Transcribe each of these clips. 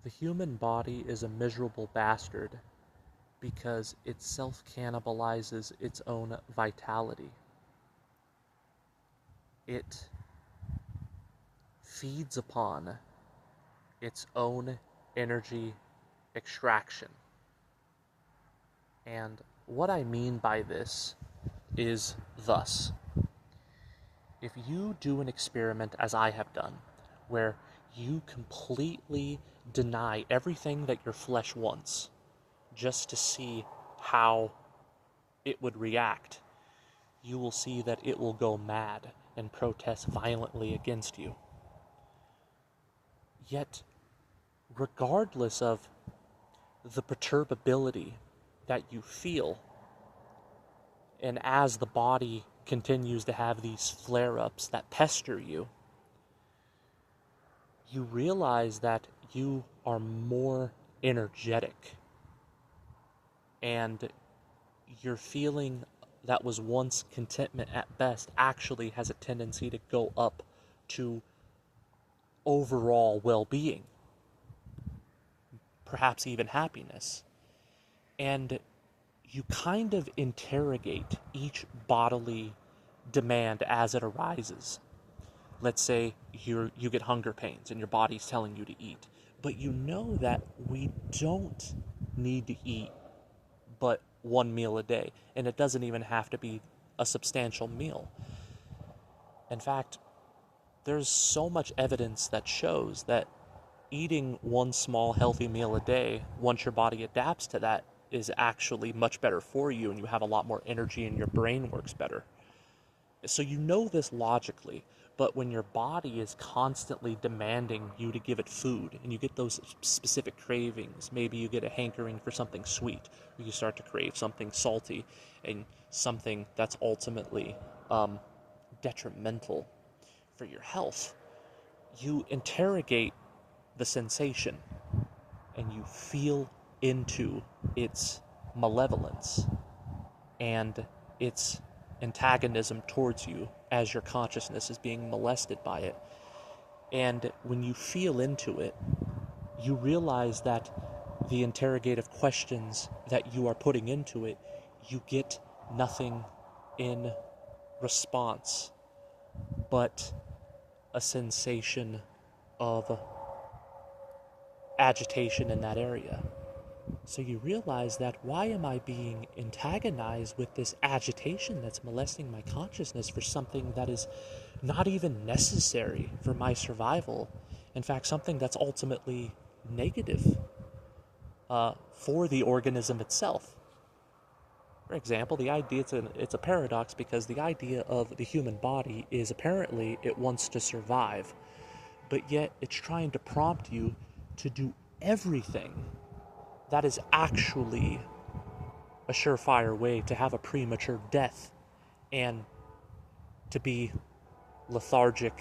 The human body is a miserable bastard because it self-cannibalizes its own vitality. It feeds upon its own energy extraction. And what I mean by this is thus. If you do an experiment, as I have done, where you completely deny everything that your flesh wants, just to see how it would react, you will see that it will go mad and protest violently against you. Yet, regardless of the perturbability that you feel, and as the body continues to have these flare-ups that pester you, you realize that you are more energetic, and your feeling that was once contentment at best actually has a tendency to go up to overall well-being, perhaps even happiness. And you kind of interrogate each bodily demand as it arises. Let's say you get hunger pains and your body's telling you to eat, but you know that we don't need to eat but one meal a day, and it doesn't even have to be a substantial meal. In fact, there's so much evidence that shows that eating one small healthy meal a day, once your body adapts to that, is actually much better for you, and you have a lot more energy and your brain works better. So you know this logically, but when your body is constantly demanding you to give it food, and you get those specific cravings, maybe you get a hankering for something sweet, or you start to crave something salty, and something that's ultimately detrimental for your health, you interrogate the sensation, and you feel into its malevolence and its antagonism towards you as your consciousness is being molested by it. And when you feel into it, you realize that the interrogative questions that you are putting into it, you get nothing in response but a sensation of agitation in that area. So you realize that, why am I being antagonized with this agitation that's molesting my consciousness for something that is not even necessary for my survival? In fact, something that's ultimately negative for the organism itself. For example, the idea, it's a paradox, because the idea of the human body is apparently it wants to survive, but yet it's trying to prompt you to do everything that is actually a surefire way to have a premature death and to be lethargic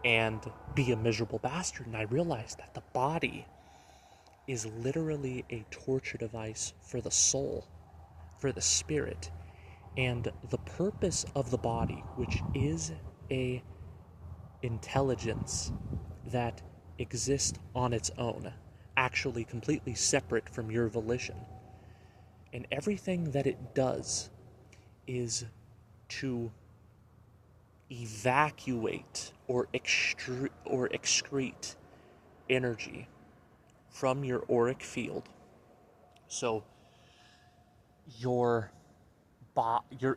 and be a miserable bastard. And I realized that the body is literally a torture device for the soul, for the spirit. And the purpose of the body, which is a intelligence that exists on its own, actually completely separate from your volition, and everything that it does is to evacuate or excrete energy from your auric field. So your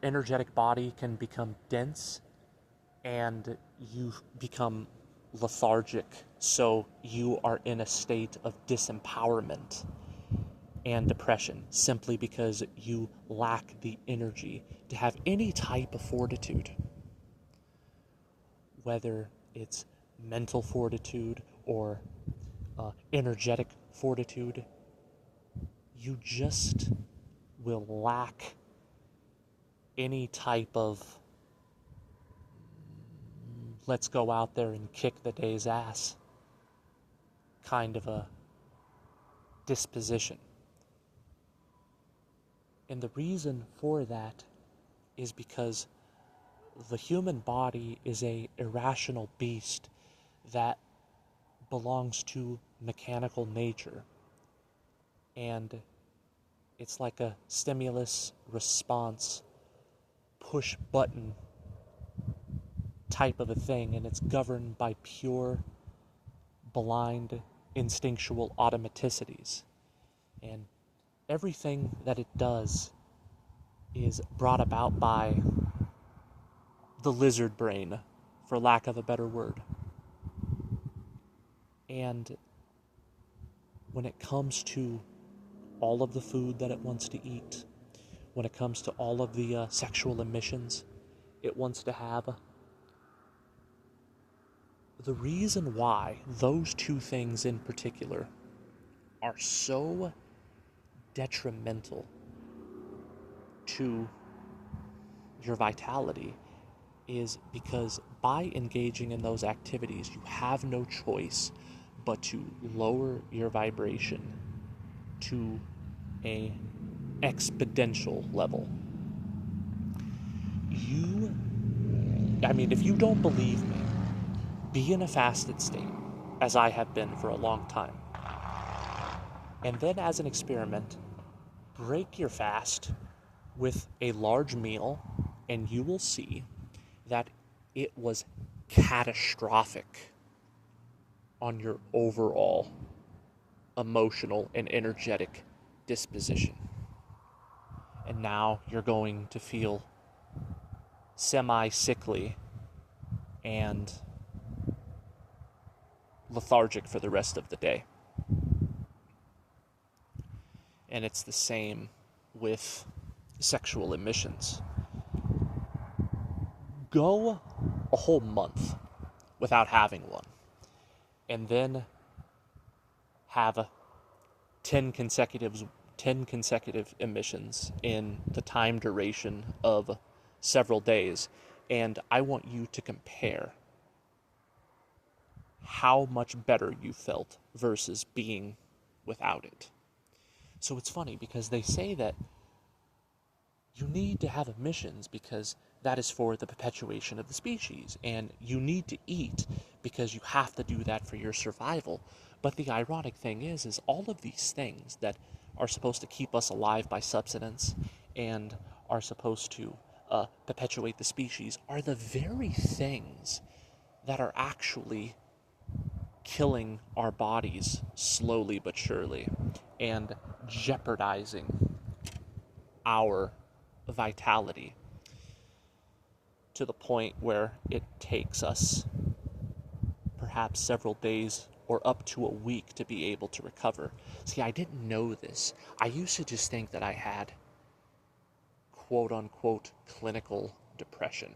energetic body can become dense, and you become lethargic, so you are in a state of disempowerment and depression, simply because you lack the energy to have any type of fortitude, whether it's mental fortitude or energetic fortitude. You just will lack any type of let's go out there and kick the day's ass kind of a disposition. And the reason for that is because the human body is a irrational beast that belongs to mechanical nature, and it's like a stimulus response push button type of a thing, and it's governed by pure blind instinctual automaticities, and everything that it does is brought about by the lizard brain, for lack of a better word. And when it comes to all of the food that it wants to eat, when it comes to all of the sexual emissions it wants to have, the reason why those two things in particular are so detrimental to your vitality is because by engaging in those activities, you have no choice but to lower your vibration to a exponential level. If you don't believe me, be in a fasted state, as I have been for a long time. And then as an experiment, break your fast with a large meal, and you will see that it was catastrophic on your overall emotional and energetic disposition. And now you're going to feel semi-sickly and lethargic for the rest of the day. And it's the same with sexual emissions. Go a whole month without having one, and then have 10 consecutive emissions in the time duration of several days, and I want you to compare how much better you felt versus being without it. So it's funny because they say that you need to have emissions because that is for the perpetuation of the species, and you need to eat because you have to do that for your survival. But the ironic thing is all of these things that are supposed to keep us alive by subsistence and are supposed to perpetuate the species are the very things that are actually killing our bodies slowly but surely and jeopardizing our vitality to the point where it takes us perhaps several days or up to a week to be able to recover. See, I didn't know this. I used to just think that I had quote-unquote clinical depression.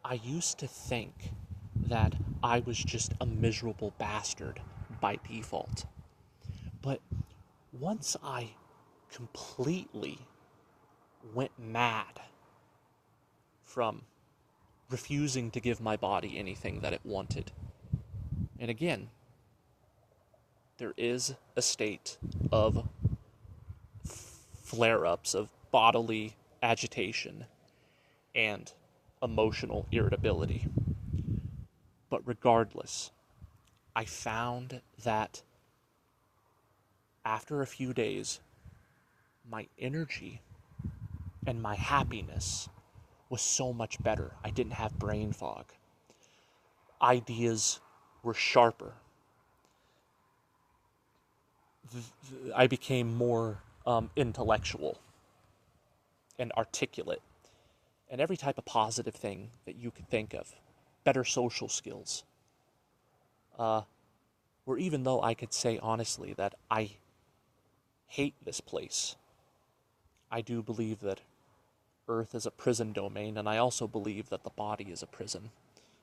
I used to think that I was just a miserable bastard by default. But once I completely went mad from refusing to give my body anything that it wanted. And again, there is a state of flare-ups of bodily agitation and emotional irritability. But regardless, I found that after a few days, my energy and my happiness was so much better. I didn't have brain fog. Ideas were sharper. I became more intellectual and articulate, and every type of positive thing that you could think of. Better social skills. Where even though I could say honestly that I hate this place, I do believe that Earth is a prison domain, and I also believe that the body is a prison,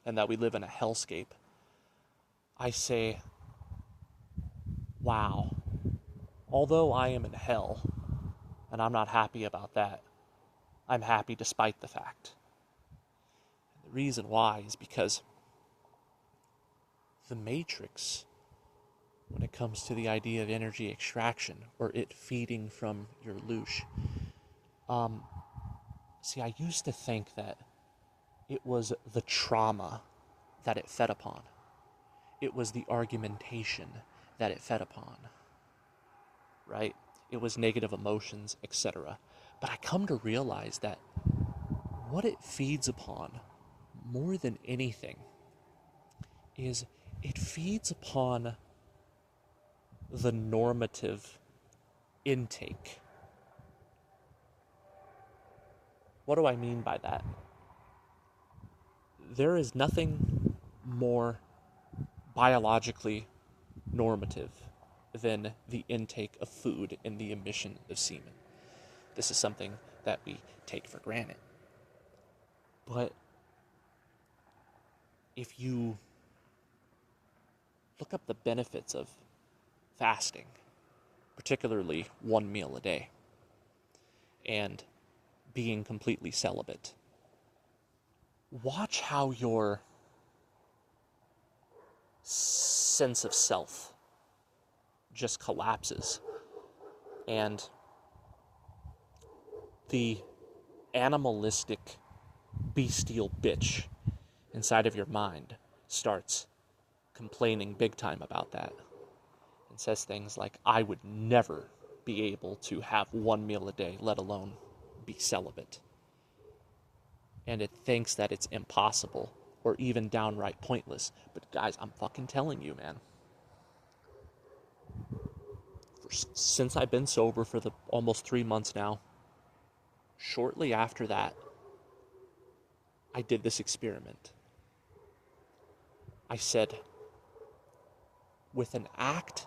and that we live in a hellscape. I say, wow, although I am in hell, and I'm not happy about that, I'm happy despite the fact. The reason why is because the Matrix, when it comes to the idea of energy extraction, or it feeding from your Luch, see, I used to think that it was the trauma that it fed upon. It was the argumentation that it fed upon, right? It was negative emotions, etc. But I come to realize that what it feeds upon more than anything is it feeds upon the normative intake. What do I mean by that? There is nothing more biologically normative than the intake of food and the emission of semen. This is something that we take for granted. But if you look up the benefits of fasting, particularly one meal a day, and being completely celibate, watch how your sense of self just collapses, and the animalistic, bestial bitch inside of your mind starts complaining big time about that, and says things like, I would never be able to have one meal a day, let alone be celibate. And it thinks that it's impossible or even downright pointless. But guys, I'm fucking telling you, man. Since I've been sober for the almost 3 months now, shortly after that, I did this experiment. I said, with an act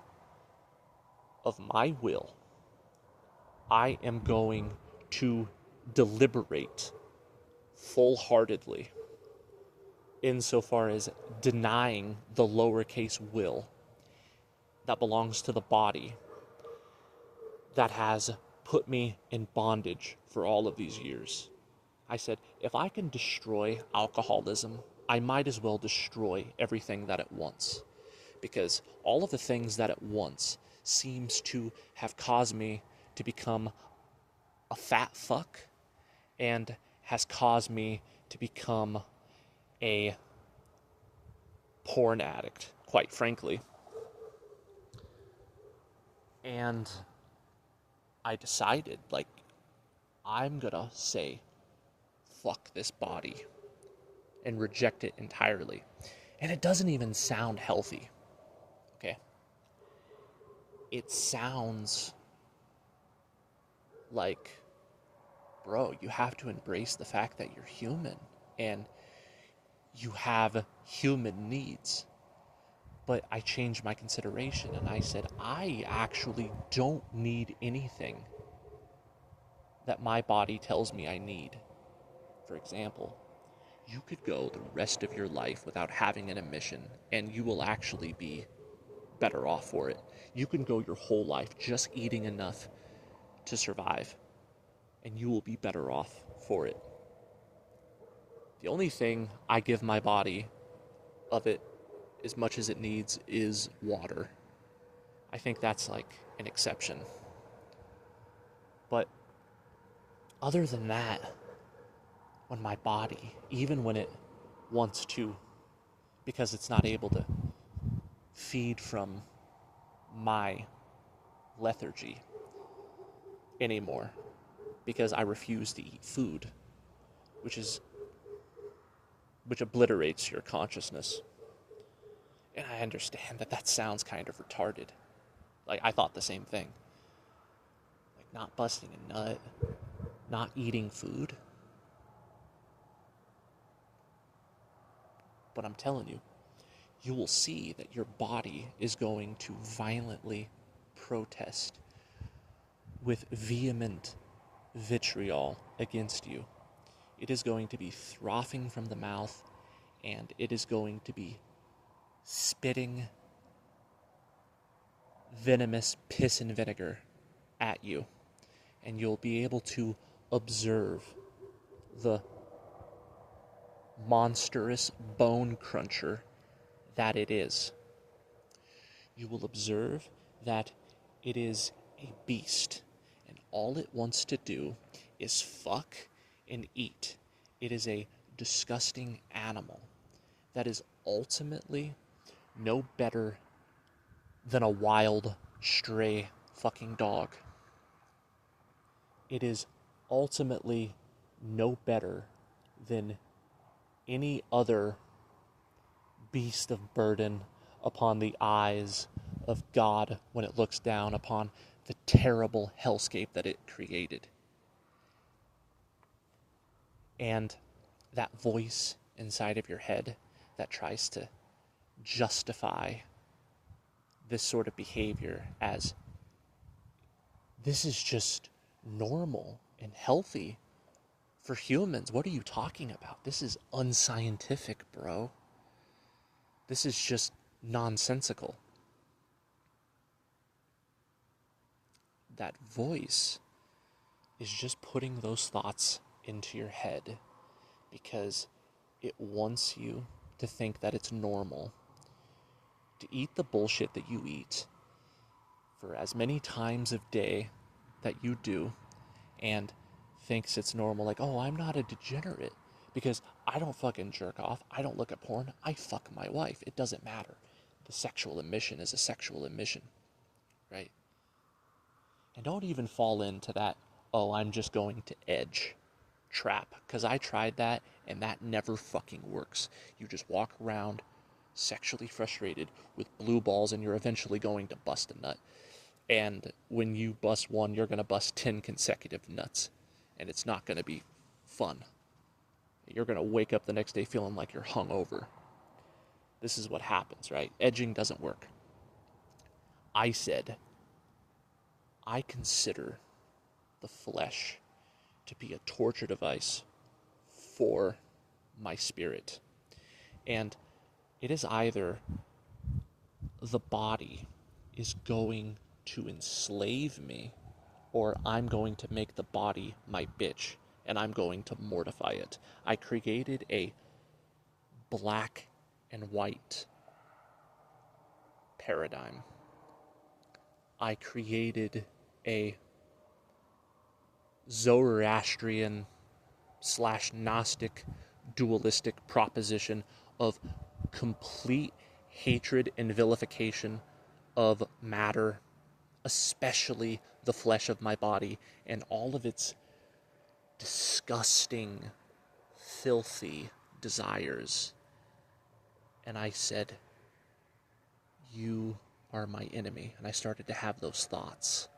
of my will, I am going to deliberate full-heartedly insofar as denying the lowercase will that belongs to the body that has put me in bondage for all of these years. I said, if I can destroy alcoholism, I might as well destroy everything that it wants. Because all of the things that it wants seems to have caused me to become a fat fuck, and has caused me to become a porn addict, quite frankly. And I decided, like, I'm gonna say, fuck this body, and reject it entirely. And it doesn't even sound healthy, okay? It sounds like, bro, you have to embrace the fact that you're human and you have human needs. But I changed my consideration and I said, I actually don't need anything that my body tells me I need. For example, you could go the rest of your life without having an emission and you will actually be better off for it. You can go your whole life just eating enough to survive, and you will be better off for it. The only thing I give my body of it as much as it needs is water. I think that's like an exception. But other than that, when my body, even when it wants to, because it's not able to feed from my lethargy anymore, because I refuse to eat food, which obliterates your consciousness. And I understand that sounds kind of retarded. Like, I thought the same thing. Like, not busting a nut, not eating food. But I'm telling you, you will see that your body is going to violently protest with vehement vitriol against you. It is going to be frothing from the mouth, and it is going to be spitting venomous piss and vinegar at you. And you'll be able to observe the monstrous bone cruncher that it is. You will observe that it is a beast, and all it wants to do is fuck and eat. It is a disgusting animal that is ultimately no better than a wild, stray fucking dog. It is ultimately no better than any other beast of burden upon the eyes of God when it looks down upon the terrible hellscape that it created. And that voice inside of your head that tries to justify this sort of behavior as this is just normal and healthy for humans. What are you talking about? This is unscientific, bro. This is just nonsensical. That voice is just putting those thoughts into your head because it wants you to think that it's normal to eat the bullshit that you eat for as many times of day that you do, and thinks it's normal, like, oh, I'm not a degenerate because I don't fucking jerk off, I don't look at porn, I fuck my wife, it doesn't matter. The sexual emission is a sexual emission, right? And don't even fall into that, oh, I'm just going to edge trap, because I tried that and that never fucking works. You just walk around sexually frustrated with blue balls and you're eventually going to bust a nut. And when you bust one, you're going to bust 10 consecutive nuts. And it's not going to be fun. You're going to wake up the next day feeling like you're hungover. This is what happens, right? Edging doesn't work. I said, I consider the flesh to be a torture device for my spirit. And it is either the body is going to enslave me, or I'm going to make the body my bitch, and I'm going to mortify it. I created a black and white paradigm. I created a Zoroastrian / Gnostic dualistic proposition of complete hatred and vilification of matter, especially the flesh of my body and all of its disgusting, filthy desires. And I said, you are my enemy. And I started to have those thoughts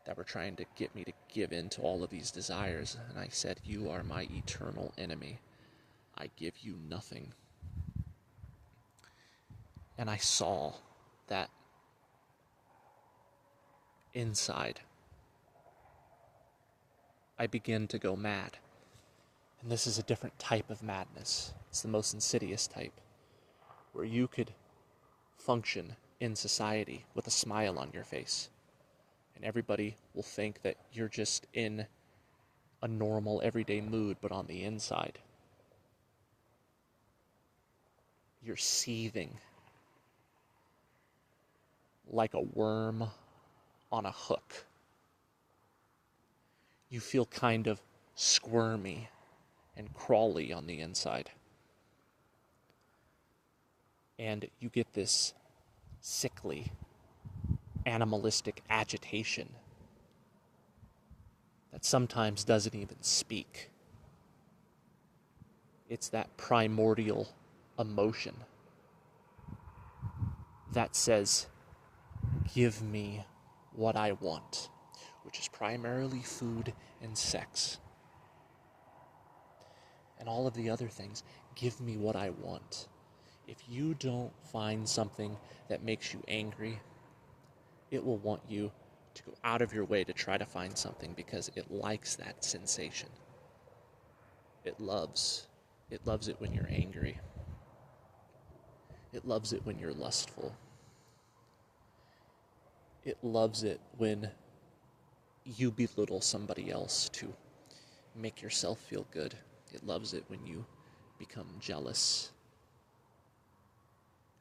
that were trying to get me to give in to all of these desires. And I said, you are my eternal enemy. I give you nothing. And I saw that inside I began to go mad. And this is a different type of madness. It's the most insidious type, where you could function in society with a smile on your face, and everybody will think that you're just in a normal, everyday mood, but on the inside, you're seething like a worm on a hook. You feel kind of squirmy and crawly on the inside. And you get this sickly, animalistic agitation that sometimes doesn't even speak. It's that primordial emotion that says, give me what I want, which is primarily food and sex. And all of the other things, give me what I want. If you don't find something that makes you angry, it will want you to go out of your way to try to find something because it likes that sensation. It loves it when you're angry. It loves it when you're lustful. It loves it when you belittle somebody else to make yourself feel good. It loves it when you become jealous.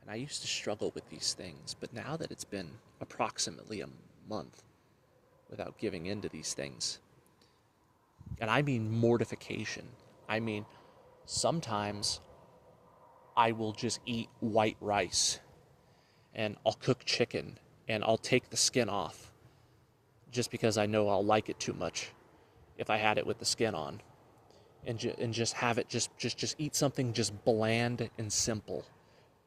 And I used to struggle with these things, but now that it's been approximately a month without giving in to these things, and I mean mortification, I mean sometimes I will just eat white rice and I'll cook chicken and I'll take the skin off just because I know I'll like it too much if I had it with the skin on, and just have it just eat something just bland and simple,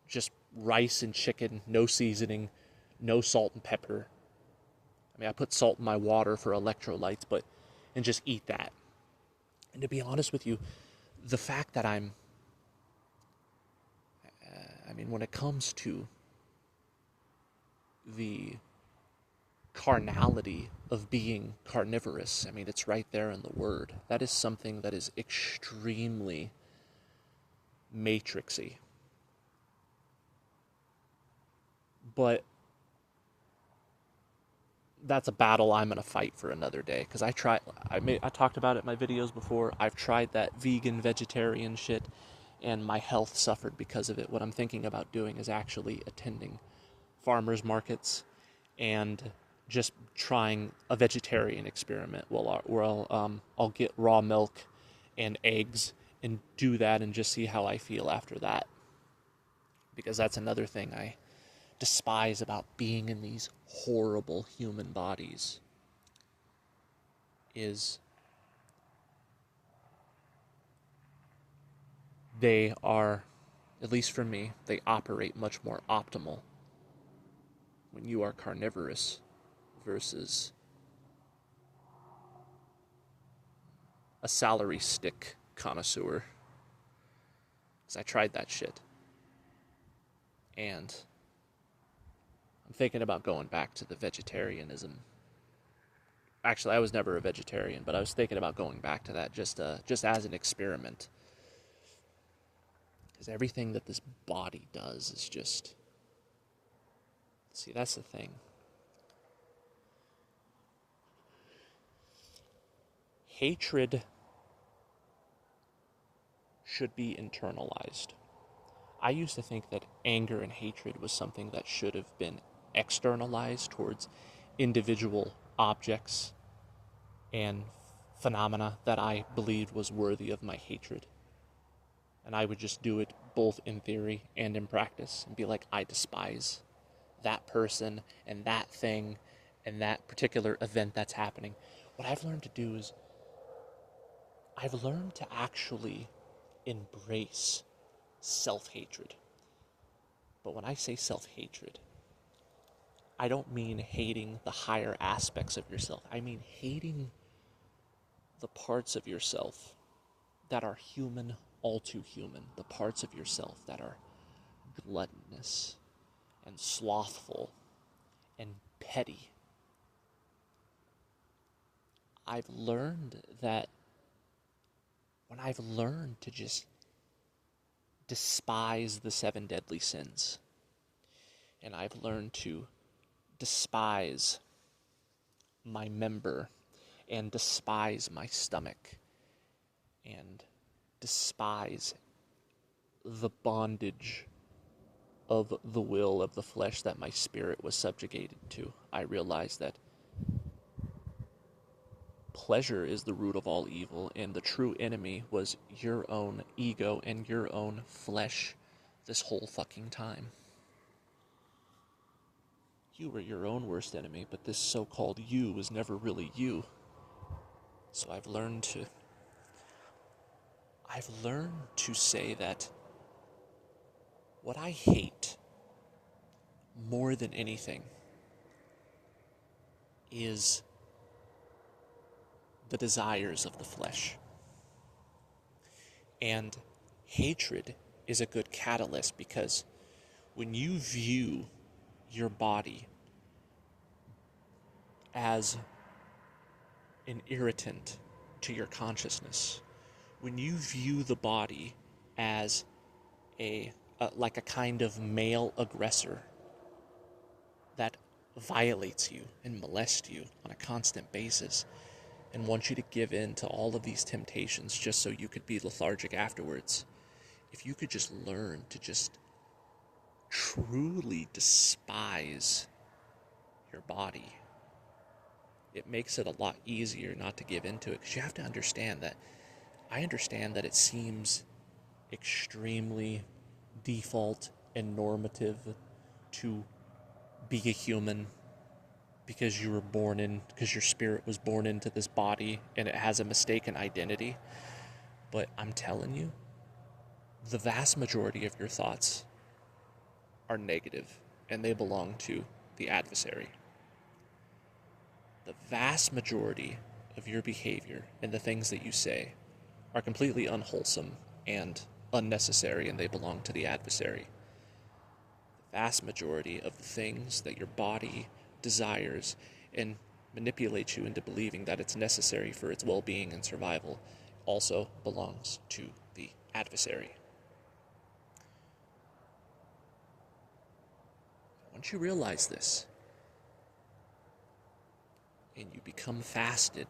just rice and chicken, no seasoning, no salt and pepper. I mean, I put salt in my water for electrolytes, and just eat that. And to be honest with you, the fact that when it comes to the carnality of being carnivorous, I mean, it's right there in the word. That is something that is extremely matrixy. But that's a battle I'm going to fight for another day, because I talked about it in my videos before. I've tried that vegan, vegetarian shit, and my health suffered because of it. What I'm thinking about doing is actually attending farmers markets and just trying a vegetarian experiment where I'll get raw milk and eggs and do that and just see how I feel after that. Because that's another thing I despise about being in these horrible human bodies, is they are, at least for me, they operate much more optimal when you are carnivorous versus a salary stick connoisseur. Because I tried that shit. And I'm thinking about going back to the vegetarianism. Actually, I was never a vegetarian, but I was thinking about going back to that just as an experiment. Because everything that this body does is just... See, that's the thing. Hatred should be internalized. I used to think that anger and hatred was something that should have been externalized towards individual objects and phenomena that I believed was worthy of my hatred. And I would just do it both in theory and in practice and be like, I despise that person and that thing and that particular event that's happening. What I've learned to do is I've learned to actually embrace self-hatred. But when I say self-hatred, I don't mean hating the higher aspects of yourself. I mean hating the parts of yourself that are human, all too human. The parts of yourself that are gluttonous and slothful and petty. I've learned that when I've learned to just despise the 7 deadly sins, and I've learned to despise my member and despise my stomach and despise the bondage of the will of the flesh that my spirit was subjugated to, I realized that pleasure is the root of all evil, and the true enemy was your own ego and your own flesh this whole fucking time. You were your own worst enemy, but this so-called you was never really you. So I've learned to say that what I hate more than anything is the desires of the flesh. And hatred is a good catalyst, because when you view your body as an irritant to your consciousness, when you view the body as like a kind of male aggressor that violates you and molests you on a constant basis and wants you to give in to all of these temptations just so you could be lethargic afterwards, if you could just learn to just truly despise your body, it makes it a lot easier not to give into it. Because you have to understand that, I understand that it seems extremely default and normative to be a human because because your spirit was born into this body and it has a mistaken identity. But I'm telling you, the vast majority of your thoughts are negative and they belong to the adversary. The vast majority of your behavior and the things that you say are completely unwholesome and unnecessary, and they belong to the adversary. The vast majority of the things that your body desires and manipulates you into believing that it's necessary for its well-being and survival also belongs to the adversary. Once you realize this, and you become fasted,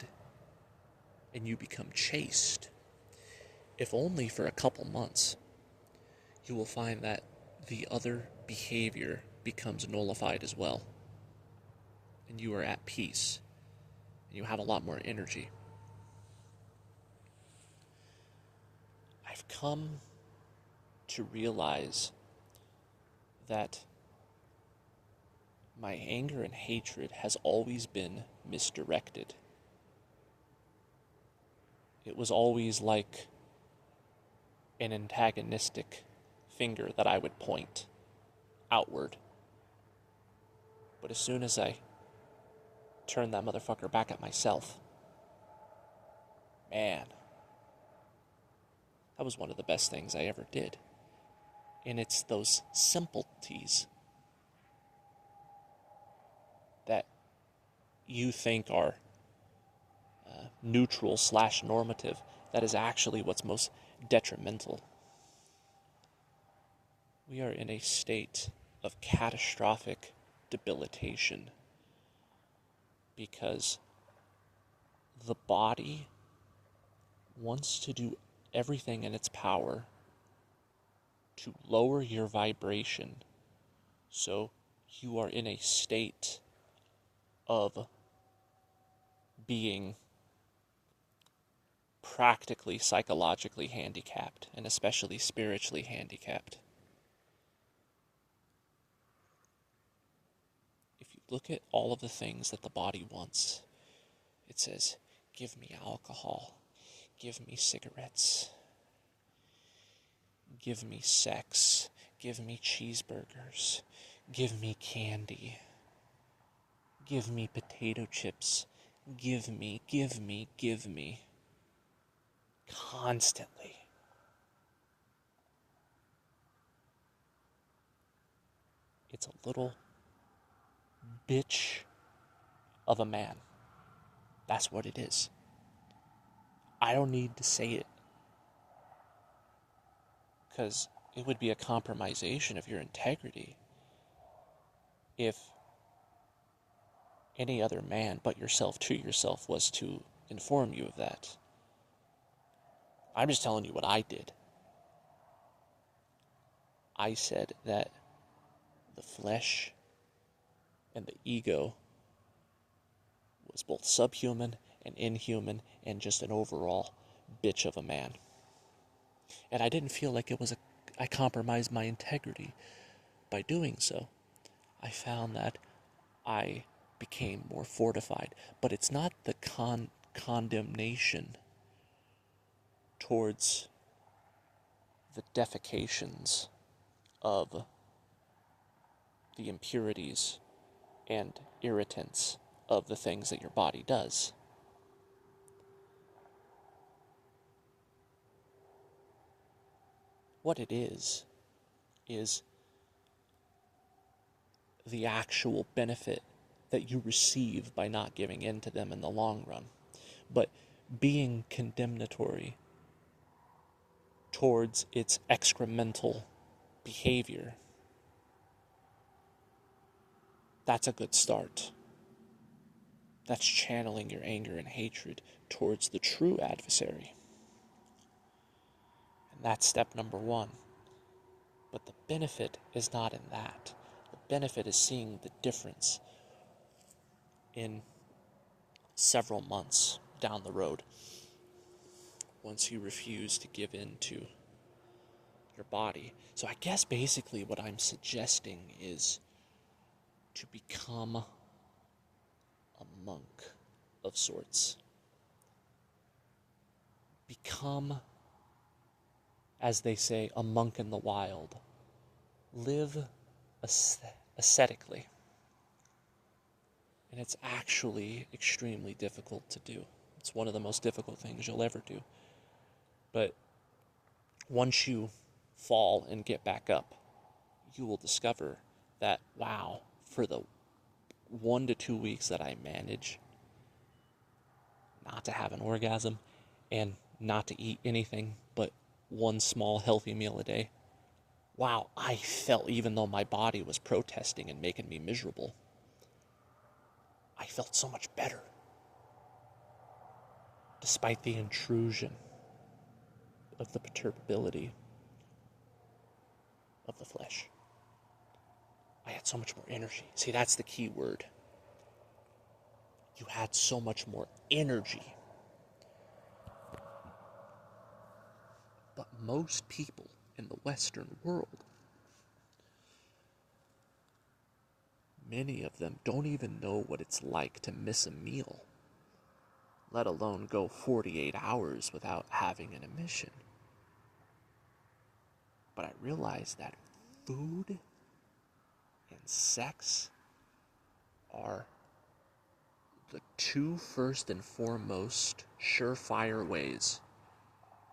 and you become chaste, if only for a couple months, you will find that the other behavior becomes nullified as well. And you are at peace. And you have a lot more energy. I've come to realize that my anger and hatred has always been misdirected. It was always like an antagonistic finger that I would point outward. But as soon as I turned that motherfucker back at myself, man, that was one of the best things I ever did. And it's those simpleties that you think are neutral/normative that is actually what's most detrimental. We are in a state of catastrophic debilitation because the body wants to do everything in its power to lower your vibration so you are in a state of being practically psychologically handicapped, and especially spiritually handicapped. If you look at all of the things that the body wants, it says, give me alcohol, give me cigarettes, give me sex, give me cheeseburgers, give me candy, give me potato chips, give me. Constantly. It's a little bitch of a man. That's what it is. I don't need to say it, because it would be a compromisation of your integrity if any other man but yourself to yourself was to inform you of that. I'm just telling you what I did. I said that the flesh and the ego was both subhuman and inhuman and just an overall bitch of a man. And I didn't feel like I compromised my integrity by doing so. I found that I became more fortified. But it's not the condemnation towards the defecations of the impurities and irritants of the things that your body does. What it is the actual benefit that you receive by not giving in to them in the long run. But being condemnatory towards its excremental behavior, that's a good start. That's channeling your anger and hatred towards the true adversary. And that's step number one. But the benefit is not in that. The benefit is seeing the difference in several months down the road once you refuse to give in to your body. So I guess basically what I'm suggesting is to to become a monk of sorts. Become, as they say, a monk in the wild. Live ascetically. And it's actually extremely difficult to do. It's one of the most difficult things you'll ever do. But once you fall and get back up, you will discover that, wow, for the 1 to 2 weeks that I manage not to have an orgasm and not to eat anything but one small healthy meal a day, wow, I felt, even though my body was protesting and making me miserable, I felt so much better. Despite the intrusion of the perturbability of the flesh, I had so much more energy. See, that's the key word. You had so much more energy. But most people in the Western world, many of them don't even know what it's like to miss a meal, let alone go 48 hours without having an emission. But I realized that food and sex are the two first and foremost surefire ways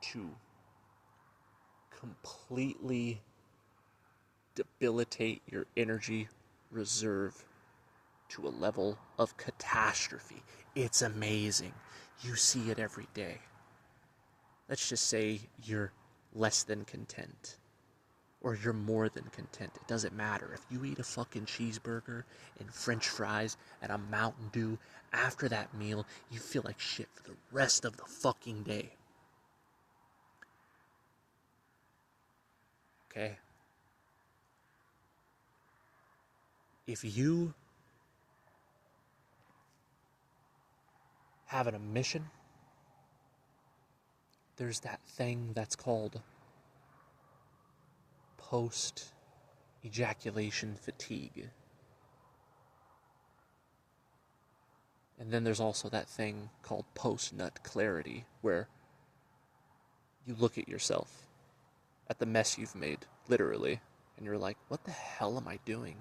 to completely debilitate your energy reserve to a level of catastrophe. It's amazing. You see it every day. Let's just say you're less than content, or you're more than content. It doesn't matter. If you eat a fucking cheeseburger and french fries and a Mountain Dew after that meal, you feel like shit for the rest of the fucking day. Okay? If you have an emission, there's that thing that's called post-ejaculation fatigue. And then there's also that thing called post-nut clarity, where you look at yourself, at the mess you've made, literally, and you're like, what the hell am I doing?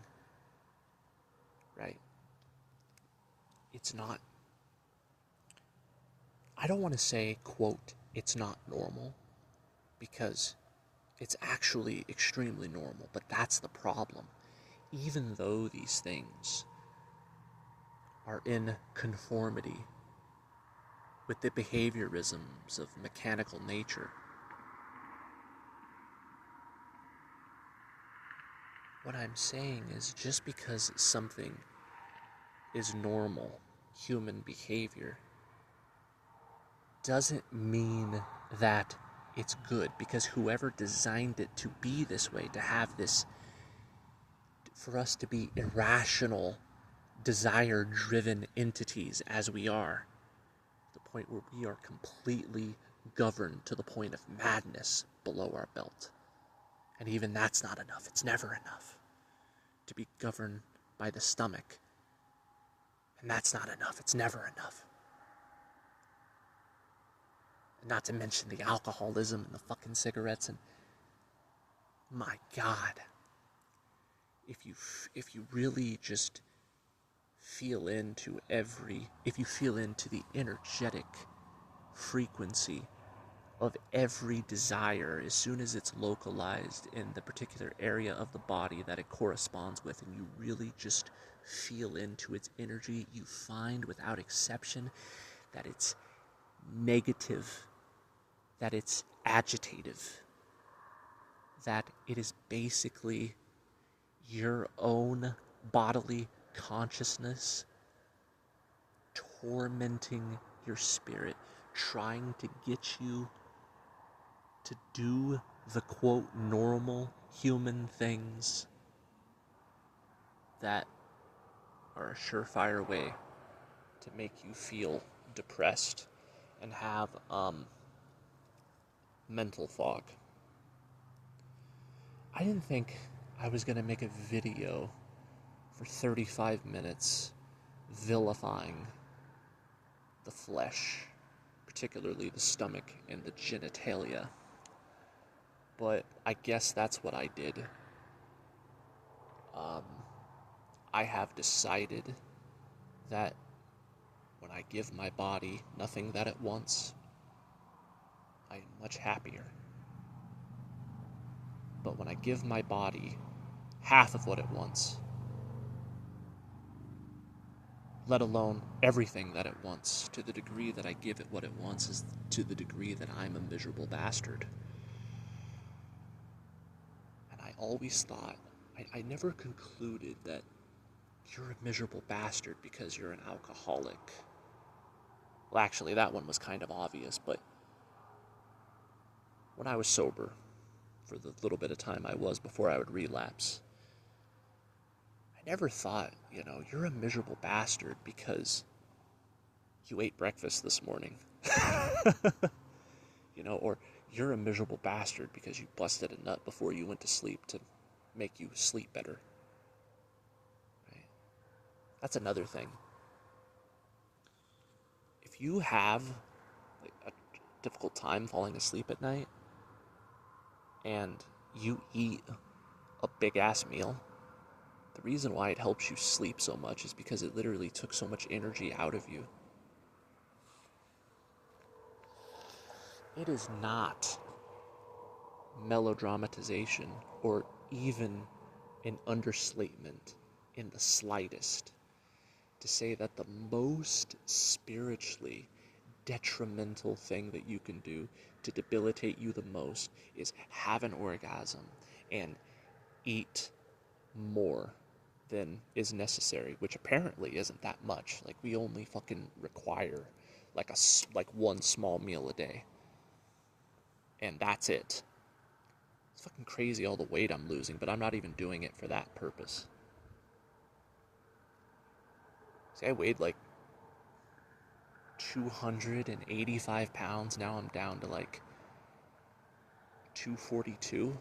Right? It's not, I don't want to say, quote, it's not normal, because it's actually extremely normal, but that's the problem. Even though these things are in conformity with the behaviorisms of mechanical nature, what I'm saying is, just because something is normal human behavior doesn't mean that it's good, because whoever designed it to be this way, to have this, for us to be irrational, desire-driven entities as we are, the point where we are completely governed to the point of madness below our belt. And even that's not enough. It's never enough to be governed by the stomach. And that's not enough. It's never enough. And not to mention the alcoholism and the fucking cigarettes, and my God, if you really just feel into the energetic frequency of every desire, as soon as it's localized in the particular area of the body that it corresponds with, and you really just feel into its energy, you find without exception that it's negative, that it's agitative, that it is basically your own bodily consciousness tormenting your spirit, trying to get you to do the quote normal human things that are a surefire way to make you feel depressed and have mental fog. I didn't think I was going to make a video for 35 minutes vilifying the flesh, particularly the stomach and the genitalia. But I guess that's what I did. I have decided that when I give my body nothing that it wants, I am much happier. But when I give my body half of what it wants, let alone everything that it wants, to the degree that I give it what it wants is to the degree that I'm a miserable bastard. And I always thought, I never concluded that you're a miserable bastard because you're an alcoholic. Well, actually, that one was kind of obvious, but when I was sober, for the little bit of time I was before I would relapse, I never thought, you're a miserable bastard because you ate breakfast this morning. Or you're a miserable bastard because you busted a nut before you went to sleep to make you sleep better. Right? That's another thing. If you have a difficult time falling asleep at night and you eat a big-ass meal, the reason why it helps you sleep so much is because it literally took so much energy out of you. It is not melodramatization or even an understatement in the slightest to say that the most spiritually detrimental thing that you can do to debilitate you the most is have an orgasm and eat more than is necessary, which apparently isn't that much. Like, we only fucking require like one small meal a day, and that's it. It's fucking crazy all the weight I'm losing, but I'm not even doing it for that purpose. See, I weighed like 285 pounds. Now I'm down to like 242.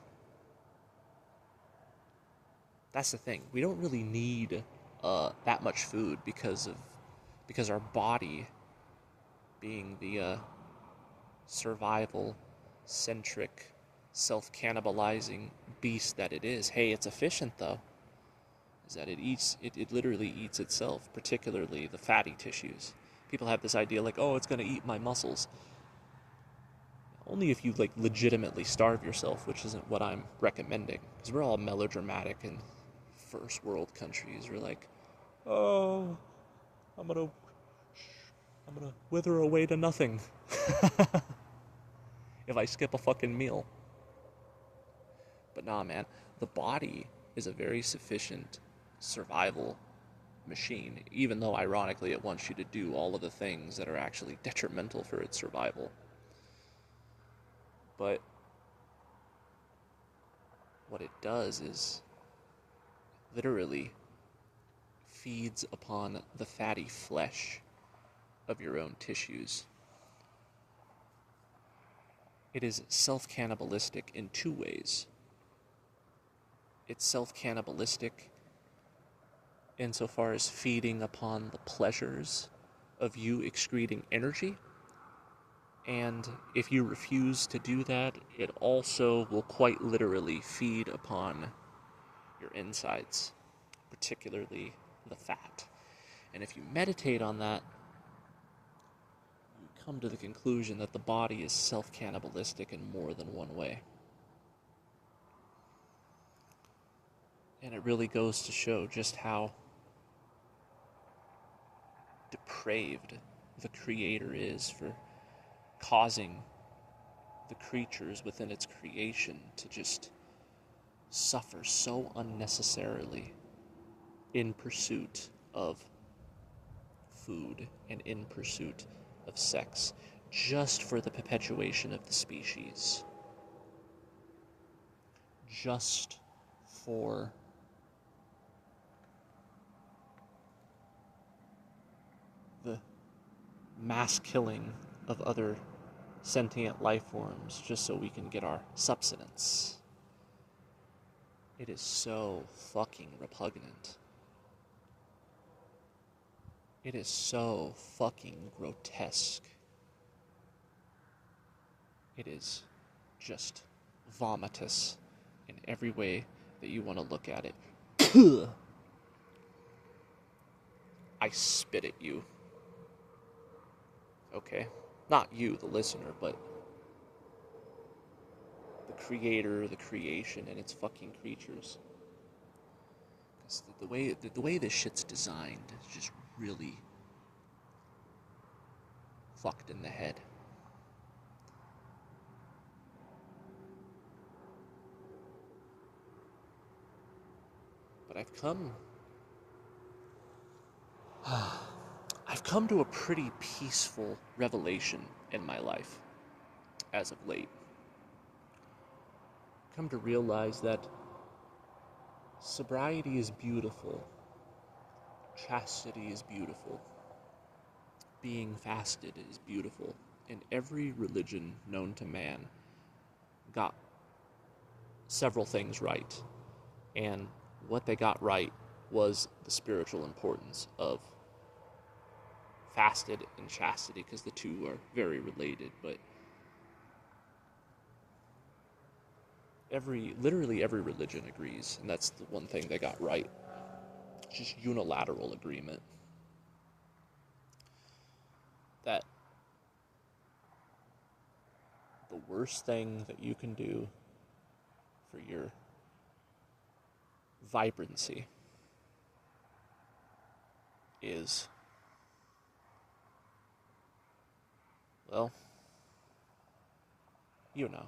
That's the thing. We don't really need that much food because our body, being the survival-centric, self-cannibalizing beast that it is. Hey, it's efficient though. Is that it literally eats itself, particularly the fatty tissues. People have this idea like, oh, it's going to eat my muscles. Only if you like legitimately starve yourself, which isn't what I'm recommending. Because we're all melodramatic in first world countries. We're like, oh, I'm gonna wither away to nothing if I skip a fucking meal. But nah, man, the body is a very sufficient survival machine, even though ironically it wants you to do all of the things that are actually detrimental for its survival. But what it does is literally feeds upon the fatty flesh of your own tissues. It is self-cannibalistic in two ways. It's self-cannibalistic insofar as feeding upon the pleasures of you excreting energy. And if you refuse to do that, it also will quite literally feed upon your insides, particularly the fat. And if you meditate on that, you come to the conclusion that the body is self-cannibalistic in more than one way. And it really goes to show just how depraved the Creator is for causing the creatures within its creation to just suffer so unnecessarily in pursuit of food and in pursuit of sex, just for the perpetuation of the species, just for the mass killing of other sentient life forms, just so we can get our subsistence. It is so fucking repugnant. It is so fucking grotesque. It is just vomitous in every way that you want to look at it. I spit at you. Okay? Not you, the listener, but the creator, the creation, and its fucking creatures. Because the way this shit's designed is just really fucked in the head. But I've come to a pretty peaceful revelation in my life as of late. I've come to realize that sobriety is beautiful. Chastity is beautiful. Being fasted is beautiful. And every religion known to man got several things right. And what they got right was the spiritual importance of fasted and chastity, because the two are very related. But literally every religion agrees, and that's the one thing they got right. It's just unilateral agreement that the worst thing that you can do for your vibrancy is, well, you know.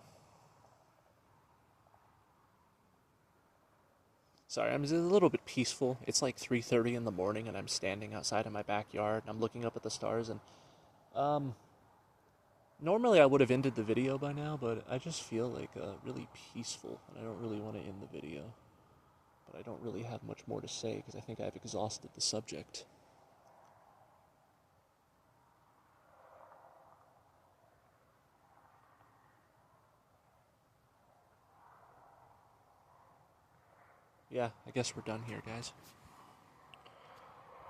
Sorry, I'm a little bit peaceful. It's like 3:30 in the morning, and I'm standing outside in my backyard, and I'm looking up at the stars, and normally I would have ended the video by now, but I just feel like really peaceful, and I don't really want to end the video. But I don't really have much more to say, because I think I've exhausted the subject. Yeah, I guess we're done here, guys.